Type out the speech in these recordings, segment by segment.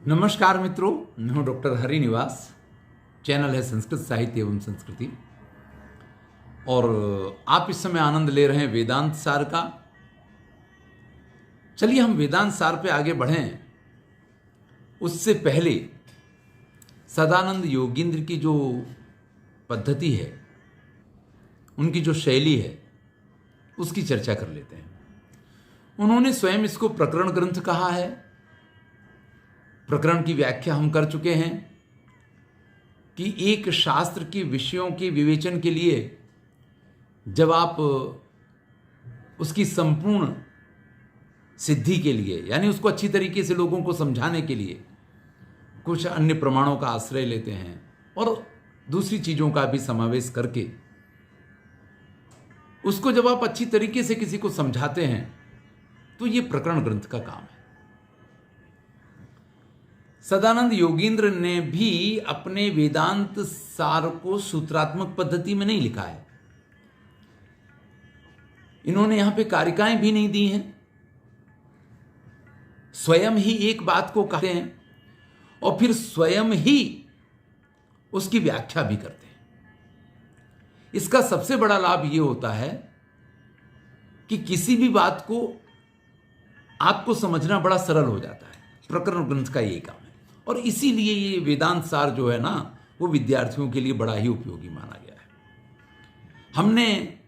नमस्कार मित्रों, मैं हूं डॉक्टर हरि निवास। चैनल है संस्कृत साहित्य एवं संस्कृति और आप इस समय आनंद ले रहे हैं वेदांत सार का। चलिए हम वेदांत सार पे आगे बढ़ें। उससे पहले सदानंद योगींद्र की जो पद्धति है, उनकी जो शैली है, उसकी चर्चा कर लेते हैं। उन्होंने स्वयं इसको प्रकरण ग्रंथ कहा है। प्रकरण की व्याख्या हम कर चुके हैं कि एक शास्त्र के विषयों के विवेचन के लिए जब आप उसकी संपूर्ण सिद्धि के लिए, यानी उसको अच्छी तरीके से लोगों को समझाने के लिए कुछ अन्य प्रमाणों का आश्रय लेते हैं और दूसरी चीज़ों का भी समावेश करके उसको जब आप अच्छी तरीके से किसी को समझाते हैं तो ये प्रकरण ग्रंथ का काम है। सदानंद योगींद्र ने भी अपने वेदांत सार को सूत्रात्मक पद्धति में नहीं लिखा है। इन्होंने यहां पे कारिकाएं भी नहीं दी हैं। स्वयं ही एक बात को कहते हैं और फिर स्वयं ही उसकी व्याख्या भी करते हैं। इसका सबसे बड़ा लाभ यह होता है कि किसी भी बात को आपको समझना बड़ा सरल हो जाता है। प्रकरण ग्रंथ का यही काम है और इसीलिए ये वेदांत सार जो है ना, वो विद्यार्थियों के लिए बड़ा ही उपयोगी माना गया है। हमने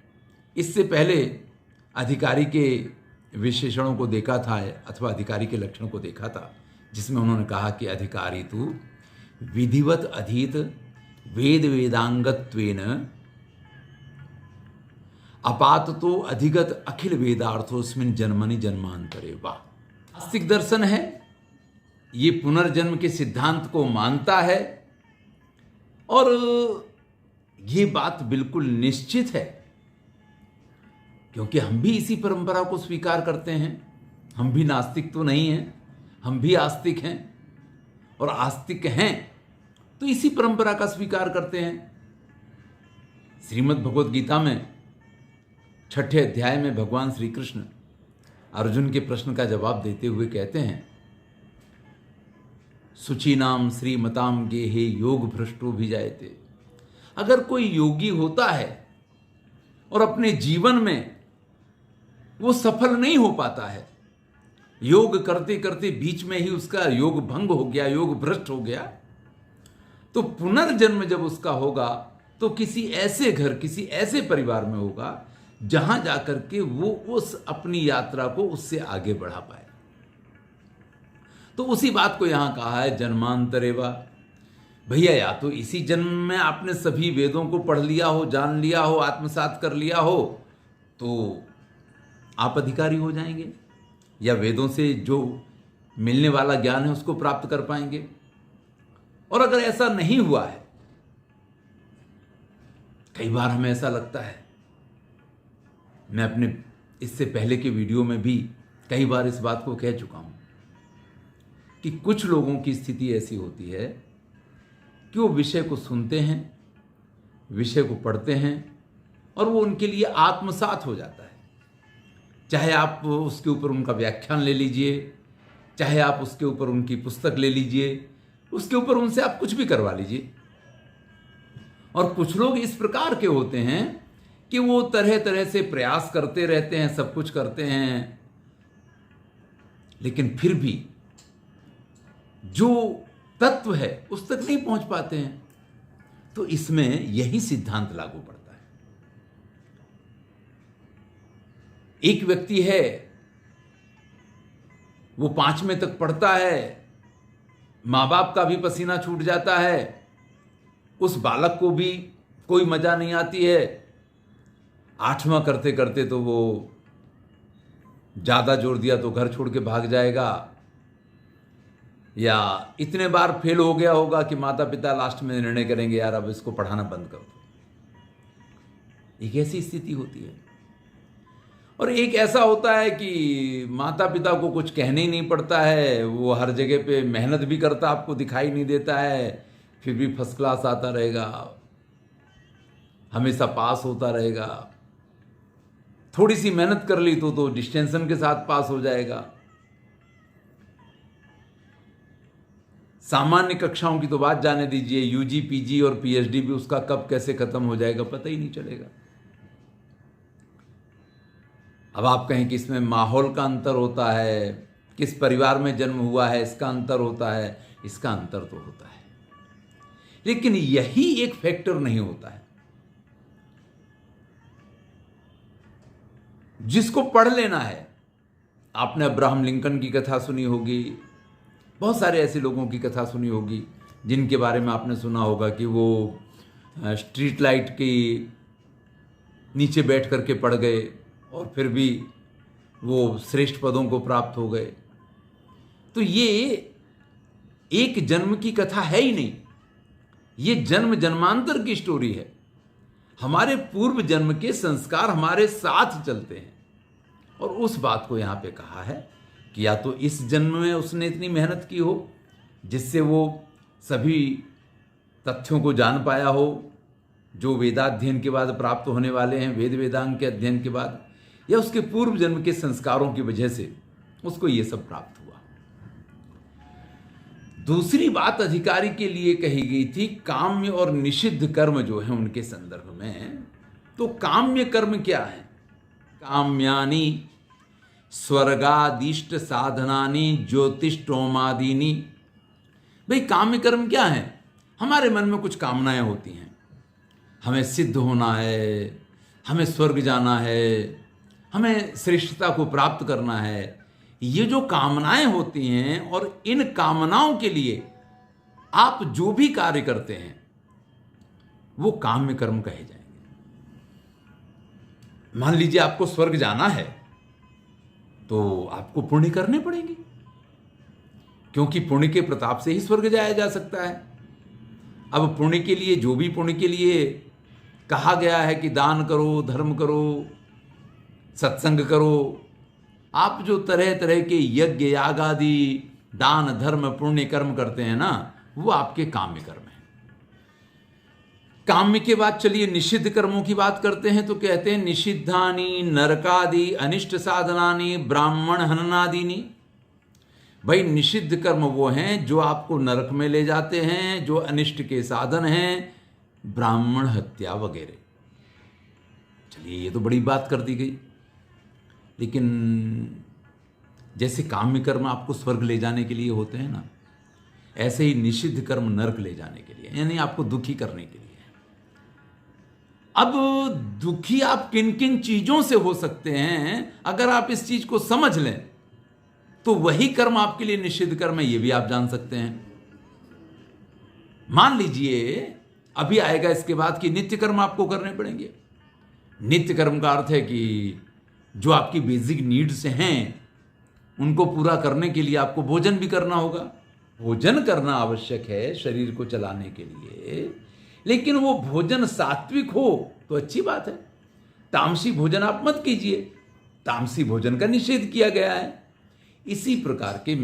इससे पहले अधिकारी के विशेषणों को देखा था अथवा अधिकारी के लक्षणों को देखा था, जिसमें उन्होंने कहा कि अधिकारी तु विधिवत अधीत वेद वेदांगत्वेन अपाततो अधिगत अखिल वेदार्थोस्मिन् जन्मनि जन्मांतरे। वाह, आस्तिक दर्शन है, ये पुनर्जन्म के सिद्धांत को मानता है और ये बात बिल्कुल निश्चित है क्योंकि हम भी इसी परंपरा को स्वीकार करते हैं। हम भी नास्तिक तो नहीं हैं, हम भी आस्तिक हैं और आस्तिक हैं तो इसी परंपरा का स्वीकार करते हैं। श्रीमद् भगवद गीता में 6ठे अध्याय में भगवान श्री कृष्ण अर्जुन के प्रश्न का जवाब देते हुए कहते हैं, सुचीनाम श्रीमताम गेहे योग भ्रष्टो भी जायते। अगर कोई योगी होता है और अपने जीवन में वो सफल नहीं हो पाता है, योग करते करते बीच में ही उसका योग भंग हो गया, योग भ्रष्ट हो गया, तो पुनर्जन्म जब उसका होगा तो किसी ऐसे घर, किसी ऐसे परिवार में होगा जहां जाकर के वो उस अपनी यात्रा को उससे आगे बढ़ा पाए। तो उसी बात को यहां कहा है जन्मांतरेवा। भैया, या तो इसी जन्म में आपने सभी वेदों को पढ़ लिया हो, जान लिया हो, आत्मसात कर लिया हो तो आप अधिकारी हो जाएंगे या वेदों से जो मिलने वाला ज्ञान है उसको प्राप्त कर पाएंगे। और अगर ऐसा नहीं हुआ है, कई बार हमें ऐसा लगता है, मैं अपने इससे पहले के वीडियो में भी कई बार इस बात को कह चुका हूं कि कुछ लोगों की स्थिति ऐसी होती है कि वो विषय को सुनते हैं, विषय को पढ़ते हैं और वो उनके लिए आत्मसात हो जाता है। चाहे आप उसके ऊपर उनका व्याख्यान ले लीजिए, चाहे आप उसके ऊपर उनकी पुस्तक ले लीजिए, उसके ऊपर उनसे आप कुछ भी करवा लीजिए। और कुछ लोग इस प्रकार के होते हैं कि वो तरह तरह से प्रयास करते रहते हैं, सब कुछ करते हैं, लेकिन फिर भी जो तत्व है उस तक नहीं पहुंच पाते हैं। तो इसमें यही सिद्धांत लागू पड़ता है। एक व्यक्ति है, वो 5वें तक पढ़ता है, मां बाप का भी पसीना छूट जाता है, उस बालक को भी कोई मजा नहीं आती है। 8वां करते करते तो वो ज्यादा जोर दिया तो घर छोड़ के भाग जाएगा, या इतने बार फेल हो गया होगा कि माता पिता लास्ट में निर्णय करेंगे, यार अब इसको पढ़ाना बंद कर दो। एक ऐसी स्थिति होती है। और एक ऐसा होता है कि माता पिता को कुछ कहने ही नहीं पड़ता है, वो हर जगह पे मेहनत भी करता, आपको दिखाई नहीं देता है, फिर भी फर्स्ट क्लास आता रहेगा, हमेशा पास होता रहेगा। थोड़ी सी मेहनत कर ली तो डिस्टिंक्शन के साथ पास हो जाएगा। सामान्य कक्षाओं की तो बात जाने दीजिए, यूजी, पीजी और पीएचडी भी उसका कब कैसे खत्म हो जाएगा पता ही नहीं चलेगा। अब आप कहें कि इसमें माहौल का अंतर होता है, किस परिवार में जन्म हुआ है इसका अंतर होता है, इसका अंतर तो होता है, लेकिन यही एक फैक्टर नहीं होता है। जिसको पढ़ लेना है, आपने अब्राहम लिंकन की कथा सुनी होगी, बहुत सारे ऐसे लोगों की कथा सुनी होगी जिनके बारे में आपने सुना होगा कि वो स्ट्रीट लाइट की नीचे बैठ करके पढ़ गए और फिर भी वो श्रेष्ठ पदों को प्राप्त हो गए। तो ये एक जन्म की कथा है ही नहीं, ये जन्म जन्मांतर की स्टोरी है। हमारे पूर्व जन्म के संस्कार हमारे साथ चलते हैं, और उस बात को यहां पे कहा है कि या तो इस जन्म में उसने इतनी मेहनत की हो जिससे वो सभी तथ्यों को जान पाया हो जो वेदाध्ययन के बाद प्राप्त होने वाले हैं, वेद वेदांग के अध्ययन के बाद, या उसके पूर्व जन्म के संस्कारों की वजह से उसको ये सब प्राप्त हुआ। दूसरी बात अधिकारी के लिए कही गई थी काम्य और निषिद्ध कर्म जो है उनके संदर्भ में। तो काम्य कर्म क्या है? काम्यानि स्वर्गादिष्ट साधनानि ज्योतिष्टोमादीनि। भाई काम्य कर्म क्या है? हमारे मन में कुछ कामनाएं होती हैं, हमें सिद्ध होना है, हमें स्वर्ग जाना है, हमें श्रेष्ठता को प्राप्त करना है। ये जो कामनाएं होती हैं, और इन कामनाओं के लिए आप जो भी कार्य करते हैं वो काम्य कर्म कहे जाएंगे। मान लीजिए आपको स्वर्ग जाना है तो आपको पुण्य करने पड़ेंगे, क्योंकि पुण्य के प्रताप से ही स्वर्ग जाया जा सकता है। अब पुण्य के लिए, जो भी पुण्य के लिए कहा गया है कि दान करो, धर्म करो, सत्संग करो, आप जो तरह तरह के यज्ञ याग आदि दान धर्म पुण्य कर्म करते हैं ना, वो आपके काम्य कर्म है। काम्य के बाद चलिए निषिद्ध कर्मों की बात करते हैं, तो कहते हैं निषिद्धानि नरकादि अनिष्ट साधनानि ब्राह्मण हननादीनि। भाई निषिद्ध कर्म वो हैं जो आपको नरक में ले जाते हैं, जो अनिष्ट के साधन हैं, ब्राह्मण हत्या वगैरह। चलिए ये तो बड़ी बात कर दी गई, लेकिन जैसे काम्य कर्म आपको स्वर्ग ले जाने के लिए होते हैं ना, ऐसे ही निषिद्ध कर्म नरक ले जाने के लिए, यानी आपको दुखी करने के लिए। अब दुखी आप किन किन चीजों से हो सकते हैं, अगर आप इस चीज को समझ लें तो वही कर्म आपके लिए निषिद्ध कर्म है, ये भी आप जान सकते हैं। मान लीजिए अभी आएगा इसके बाद कि नित्य कर्म आपको करने पड़ेंगे। नित्य कर्म का अर्थ है कि जो आपकी बेसिक नीड्स हैं उनको पूरा करने के लिए आपको भोजन भी करना होगा। भोजन करना आवश्यक है शरीर को चलाने के लिए, लेकिन वो भोजन सात्विक हो तो अच्छी बात है। तामसी भोजन आप मत कीजिए, तामसी भोजन का निषेध किया गया है। इसी प्रकार के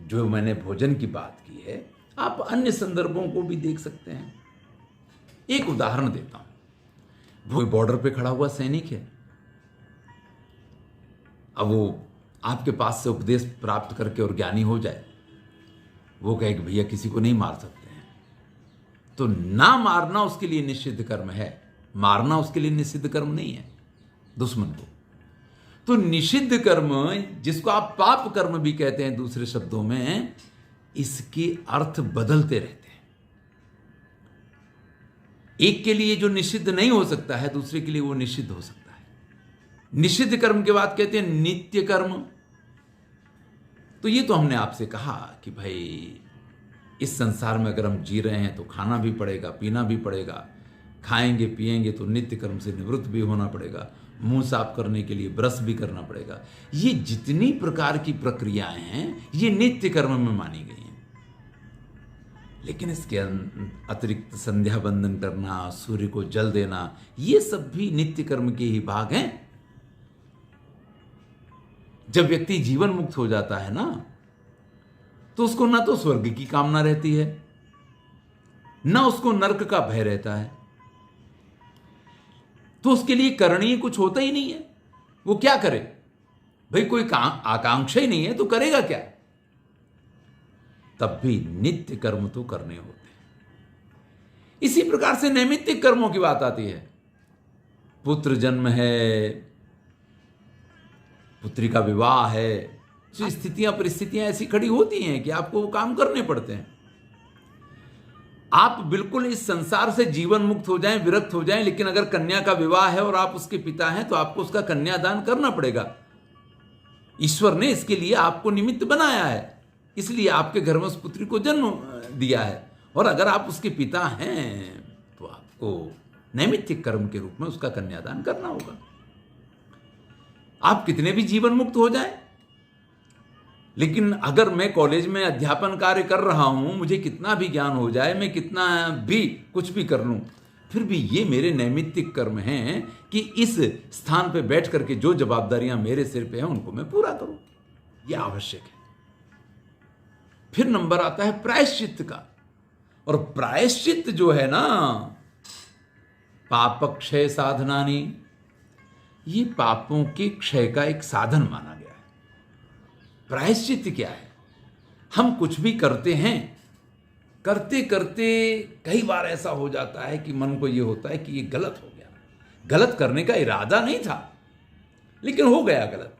जो मैंने भोजन की बात की है, आप अन्य संदर्भों को भी देख सकते हैं। एक उदाहरण देता हूं। वो बॉर्डर पे खड़ा हुआ सैनिक है, अब वो आपके पास से उपदेश प्राप्त करके और ज्ञानी हो जाए, वो कहे कि भैया किसी को नहीं मार सकते हैं, तो ना मारना उसके लिए निषिद्ध कर्म है, मारना उसके लिए निषिद्ध कर्म नहीं है दुश्मन को। तो निषिद्ध कर्म, जिसको आप पाप कर्म भी कहते हैं दूसरे शब्दों में, इसके अर्थ बदलते रहते हैं। एक के लिए जो निषिद्ध नहीं हो सकता है, दूसरे के लिए वो निषिद्ध हो सकता है। निषिद्ध कर्म के बाद कहते हैं नित्य कर्म। तो ये तो हमने आपसे कहा कि भाई इस संसार में अगर हम जी रहे हैं तो खाना भी पड़ेगा, पीना भी पड़ेगा, खाएंगे पिएंगे तो नित्य कर्म से निवृत्त भी होना पड़ेगा, मुंह साफ करने के लिए ब्रश भी करना पड़ेगा। ये जितनी प्रकार की प्रक्रियाएं हैं ये नित्य कर्म में मानी गई हैं। लेकिन इसके अतिरिक्त संध्या बंदन करना, सूर्य को जल देना, ये सब भी नित्य कर्म के ही भाग हैं। जब व्यक्ति जीवन मुक्त हो जाता है ना, तो उसको ना तो स्वर्ग की कामना रहती है, ना उसको नरक का भय रहता है, तो उसके लिए करणीय कुछ होता ही नहीं है। वो क्या करे भाई? कोई आकांक्षा ही नहीं है तो करेगा क्या? तब भी नित्य कर्म तो करने होते हैं। इसी प्रकार से नैमित्तिक कर्मों की बात आती है। पुत्र जन्म है, पुत्री का विवाह है, स्थितियां परिस्थितियां ऐसी खड़ी होती हैं कि आपको वो काम करने पड़ते हैं। आप बिल्कुल इस संसार से जीवन मुक्त हो जाएं, विरक्त हो जाएं, लेकिन अगर कन्या का विवाह है और आप उसके पिता हैं तो आपको उसका कन्यादान करना पड़ेगा। ईश्वर ने इसके लिए आपको निमित्त बनाया है, इसलिए आपके घर में उस पुत्री को जन्म दिया है। और अगर आप उसके पिता हैं तो आपको नैमित्तिक कर्म के रूप में उसका कन्यादान करना होगा। आप कितने भी जीवन मुक्त हो जाएं, लेकिन अगर मैं कॉलेज में अध्यापन कार्य कर रहा हूं, मुझे कितना भी ज्ञान हो जाए, मैं कितना भी कुछ भी कर लूं, फिर भी ये मेरे नैमित्तिक कर्म हैं कि इस स्थान पे बैठ करके जो जवाबदारियां मेरे सिर पे हैं उनको मैं पूरा करूं। ये आवश्यक है। फिर नंबर आता है प्रायश्चित्त का। और प्रायश्चित्त जो है ना, पाप क्षय साधनानि, ये पापों के क्षय का एक साधन माना गया है। प्रायश्चित्त क्या है? हम कुछ भी करते हैं, करते करते कई बार ऐसा हो जाता है कि मन को ये होता है कि ये गलत हो गया। गलत करने का इरादा नहीं था, लेकिन हो गया गलत।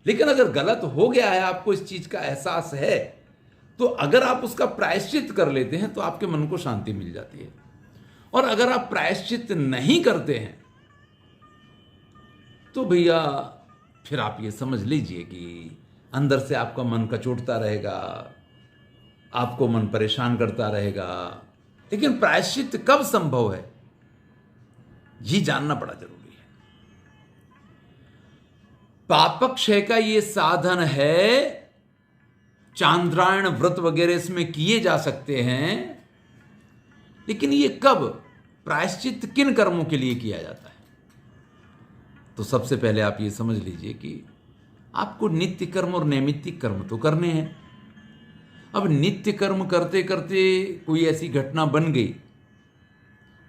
लेकिन अगर गलत हो गया है, आपको इस चीज का एहसास है, तो अगर आप उसका प्रायश्चित कर लेते हैं तो आपके मन को शांति मिल जाती है। और अगर आप प्रायश्चित नहीं करते हैं तो भैया फिर आप ये समझ लीजिए कि अंदर से आपका मन कचोटता रहेगा, आपको मन परेशान करता रहेगा। लेकिन प्रायश्चित कब संभव है, ये जानना बड़ा जरूरी है। पाप क्षय का ये साधन है, चांद्रायण व्रत वगैरह इसमें किए जा सकते हैं, लेकिन ये कब, प्रायश्चित किन कर्मों के लिए किया जाता है? तो सबसे पहले आप ये समझ लीजिए कि आपको नित्य कर्म और नैमित्तिक कर्म तो करने हैं। अब नित्य कर्म करते करते कोई ऐसी घटना बन गई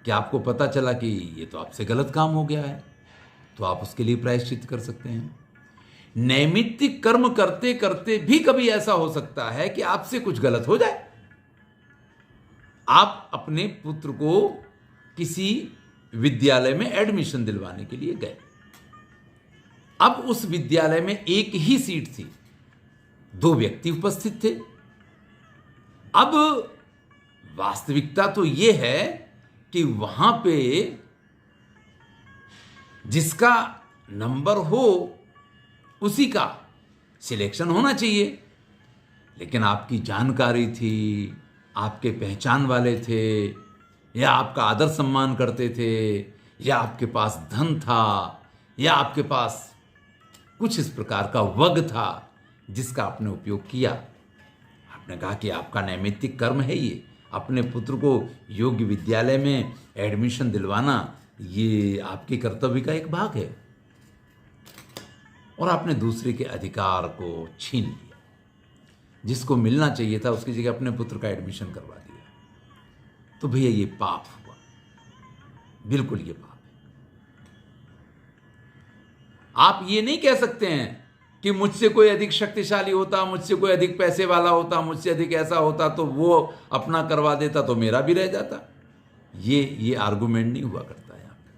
कि आपको पता चला कि ये तो आपसे गलत काम हो गया है, तो आप उसके लिए प्रायश्चित कर सकते हैं। नैमित्तिक कर्म करते करते भी कभी ऐसा हो सकता है कि आपसे कुछ गलत हो जाए। आप अपने पुत्र को किसी विद्यालय में एडमिशन दिलवाने के लिए गए। अब उस विद्यालय में एक ही सीट थी, 2 व्यक्ति उपस्थित थे। अब वास्तविकता तो यह है कि वहां पे जिसका नंबर हो उसी का सिलेक्शन होना चाहिए, लेकिन आपकी जानकारी थी, आपके पहचान वाले थे, या आपका आदर सम्मान करते थे, या आपके पास धन था, या आपके पास कुछ इस प्रकार का वग था जिसका आपने उपयोग किया। आपने कहा कि आपका नैमित्तिक कर्म है ये, अपने पुत्र को योग्य विद्यालय में एडमिशन दिलवाना, ये आपके कर्तव्य का एक भाग है। और आपने दूसरे के अधिकार को छीन लिया, जिसको मिलना चाहिए था उसकी जगह अपने पुत्र का एडमिशन करवा दिया। तो भैया ये पाप हुआ, बिल्कुल ये पाप है। आप ये नहीं कह सकते हैं कि मुझसे कोई अधिक शक्तिशाली होता, मुझसे कोई अधिक पैसे वाला होता, मुझसे अधिक ऐसा होता तो वो अपना करवा देता तो मेरा भी रह जाता। ये आर्गुमेंट नहीं हुआ करता है आपका।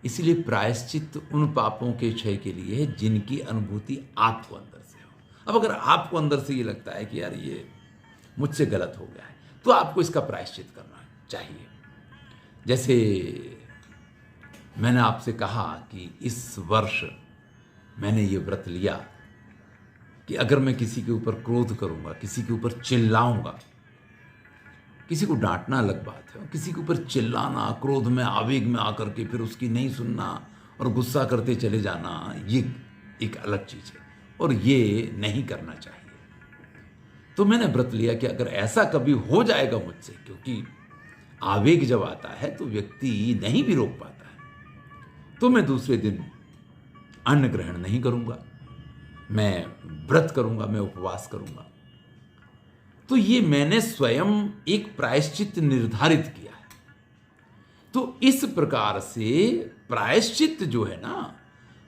इसलिए प्रायश्चित उन पापों के क्षय के लिए है जिनकी अनुभूति आपको अंदर से हो। अब अगर आपको अंदर से ये लगता है कि यार ये मुझसे गलत हो गया है, तो आपको इसका प्रायश्चित करना चाहिए। जैसे मैंने आपसे कहा कि इस वर्ष मैंने ये व्रत लिया कि अगर मैं किसी के ऊपर क्रोध करूंगा, किसी के ऊपर चिल्लाऊंगा, किसी को डांटना अलग बात है, किसी के ऊपर चिल्लाना, क्रोध में आवेग में आकर के फिर उसकी नहीं सुनना और गुस्सा करते चले जाना, ये एक अलग चीज है और ये नहीं करना चाहिए। तो मैंने व्रत लिया कि अगर ऐसा कभी हो जाएगा मुझसे, क्योंकि आवेग जब आता है तो व्यक्ति नहीं भी रोक पाता है, तो मैं दूसरे दिन अन्न ग्रहण नहीं करूंगा, मैं व्रत करूंगा, मैं उपवास करूंगा। तो ये मैंने स्वयं एक प्रायश्चित निर्धारित किया है। तो इस प्रकार से प्रायश्चित जो है ना,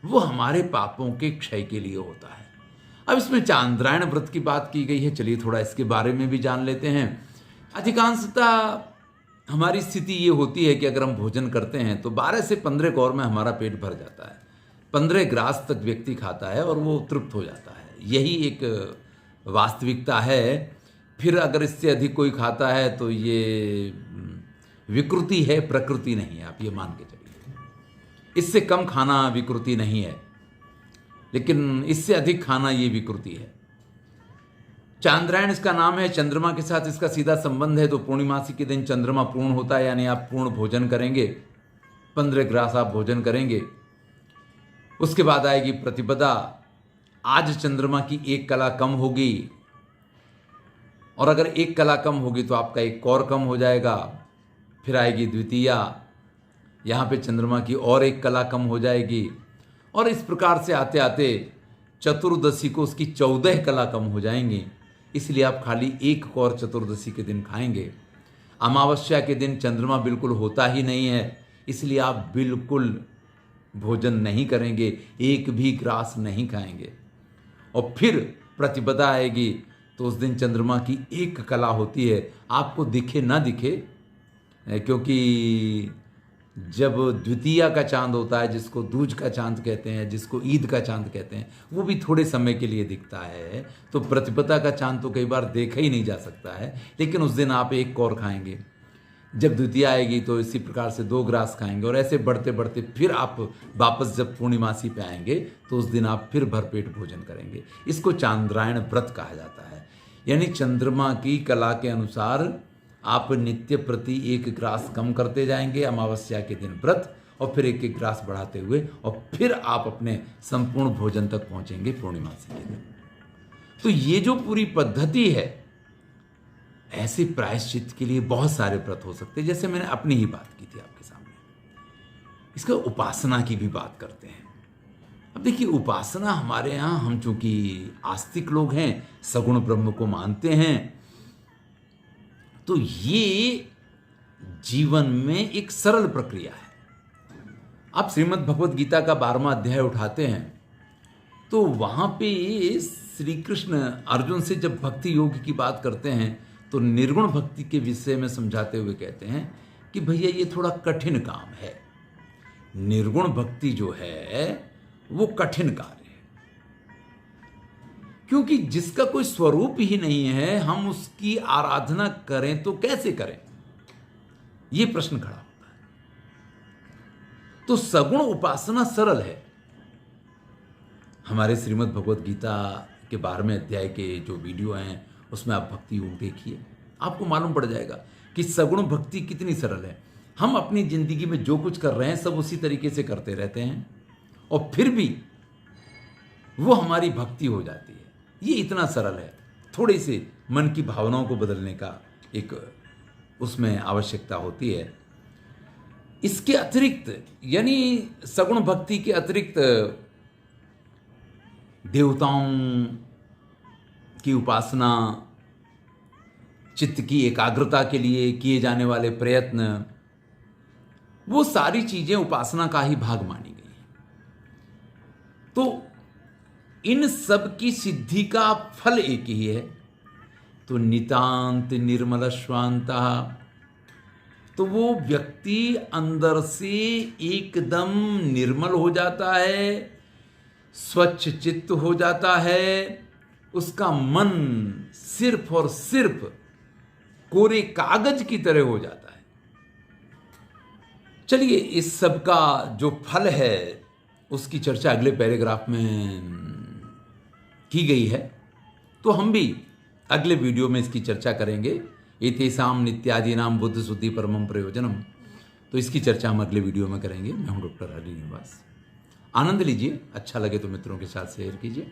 वो हमारे पापों के क्षय के लिए होता है। अब इसमें चांद्रायण व्रत की बात की गई है, चलिए थोड़ा इसके बारे में भी जान लेते हैं। अधिकांशतः हमारी स्थिति ये होती है कि अगर हम भोजन करते हैं तो 12 से 15 कौर में हमारा पेट भर जाता है। 15 ग्रास तक व्यक्ति खाता है और वो तृप्त हो जाता है, यही एक वास्तविकता है। फिर अगर इससे अधिक कोई खाता है तो ये विकृति है, प्रकृति नहीं है, आप ये मान के चलिए। इससे कम खाना विकृति नहीं है, लेकिन इससे अधिक खाना ये विकृति है। चांद्रायण इसका नाम है, चंद्रमा के साथ इसका सीधा संबंध है। तो पूर्णिमासी के दिन चंद्रमा पूर्ण होता है, यानी आप पूर्ण भोजन करेंगे, 15 ग्रास आप भोजन करेंगे। उसके बाद आएगी प्रतिपदा। आज चंद्रमा की 1 कला कम होगी, और अगर 1 कला कम होगी तो आपका 1 कौर कम हो जाएगा। फिर आएगी द्वितीया, यहाँ पे चंद्रमा की और 1 कला कम हो जाएगी, और इस प्रकार से आते आते चतुर्दशी को उसकी 14 कला कम हो जाएंगी। इसलिए आप खाली 1 कौर चतुर्दशी के दिन खाएंगे। अमावस्या के दिन चंद्रमा बिल्कुल होता ही नहीं है, इसलिए आप बिल्कुल भोजन नहीं करेंगे, 1 भी ग्रास नहीं खाएंगे। और फिर प्रतिपदा आएगी तो उस दिन चंद्रमा की 1 कला होती है, आपको दिखे ना दिखे, क्योंकि जब द्वितीया का चांद होता है, जिसको दूज का चांद कहते हैं, जिसको ईद का चांद कहते हैं, वो भी थोड़े समय के लिए दिखता है। तो प्रतिपदा का चांद तो कई बार देखा ही नहीं जा सकता है, लेकिन उस दिन आप 1 कौर खाएंगे। जब द्वितीया आएगी तो इसी प्रकार से 2 ग्रास खाएंगे, और ऐसे बढ़ते बढ़ते फिर आप वापस जब पूर्णिमासी पे आएंगे तो उस दिन आप फिर भरपेट भोजन करेंगे। इसको चांद्रायण व्रत कहा जाता है, यानी चंद्रमा की कला के अनुसार आप नित्य प्रति 1 ग्रास कम करते जाएंगे अमावस्या के दिन व्रत, और फिर 1-1 ग्रास बढ़ाते हुए, और फिर आप अपने संपूर्ण भोजन तक पहुंचेंगे पूर्णिमासी के दिन। तो ये जो पूरी पद्धति है, ऐसे प्रायश्चित के लिए बहुत सारे व्रत हो सकते हैं, जैसे मैंने अपनी ही बात की थी आपके सामने। इसका उपासना की भी बात करते हैं। अब देखिए, उपासना हमारे यहाँ, हम चूंकि आस्तिक लोग हैं, सगुण ब्रह्म को मानते हैं, तो ये जीवन में एक सरल प्रक्रिया है। आप श्रीमद् भगवद गीता का 12वां अध्याय उठाते हैं तो वहां पे श्री कृष्ण अर्जुन से जब भक्ति योग की बात करते हैं तो निर्गुण भक्ति के विषय में समझाते हुए कहते हैं कि भैया ये थोड़ा कठिन काम है। निर्गुण भक्ति जो है वो कठिन कार्य है, क्योंकि जिसका कोई स्वरूप ही नहीं है, हम उसकी आराधना करें तो कैसे करें, ये प्रश्न खड़ा होता है। तो सगुण उपासना सरल है। हमारे श्रीमद् भगवद गीता के 12वें अध्याय के जो वीडियो हैं उसमें आप भक्ति योग देखिए, आपको मालूम पड़ जाएगा कि सगुण भक्ति कितनी सरल है। हम अपनी जिंदगी में जो कुछ कर रहे हैं सब उसी तरीके से करते रहते हैं, और फिर भी वो हमारी भक्ति हो जाती है। ये इतना सरल है। थोड़ी सी मन की भावनाओं को बदलने का एक उसमें आवश्यकता होती है। इसके अतिरिक्त, यानी सगुण भक्ति के अतिरिक्त देवताओं की उपासना, चित्त की एकाग्रता के लिए किए जाने वाले प्रयत्न, वो सारी चीजें उपासना का ही भाग मानी गई हैं। तो इन सब की सिद्धि का फल एक ही है, तो नितांत निर्मल श्वांता। तो वो व्यक्ति अंदर से एकदम निर्मल हो जाता है, स्वच्छ चित्त हो जाता है, उसका मन सिर्फ और सिर्फ कोरे कागज की तरह हो जाता है। चलिए, इस सब का जो फल है उसकी चर्चा अगले पैराग्राफ में की गई है, तो हम भी अगले वीडियो में इसकी चर्चा करेंगे। एतेषां नित्यादीनां बुद्ध शुद्धि परमं प्रयोजनम। तो इसकी चर्चा हम अगले वीडियो में करेंगे। मैं हूं डॉक्टर हरि निवास। आनंद लीजिए, अच्छा लगे तो मित्रों के साथ शेयर कीजिए।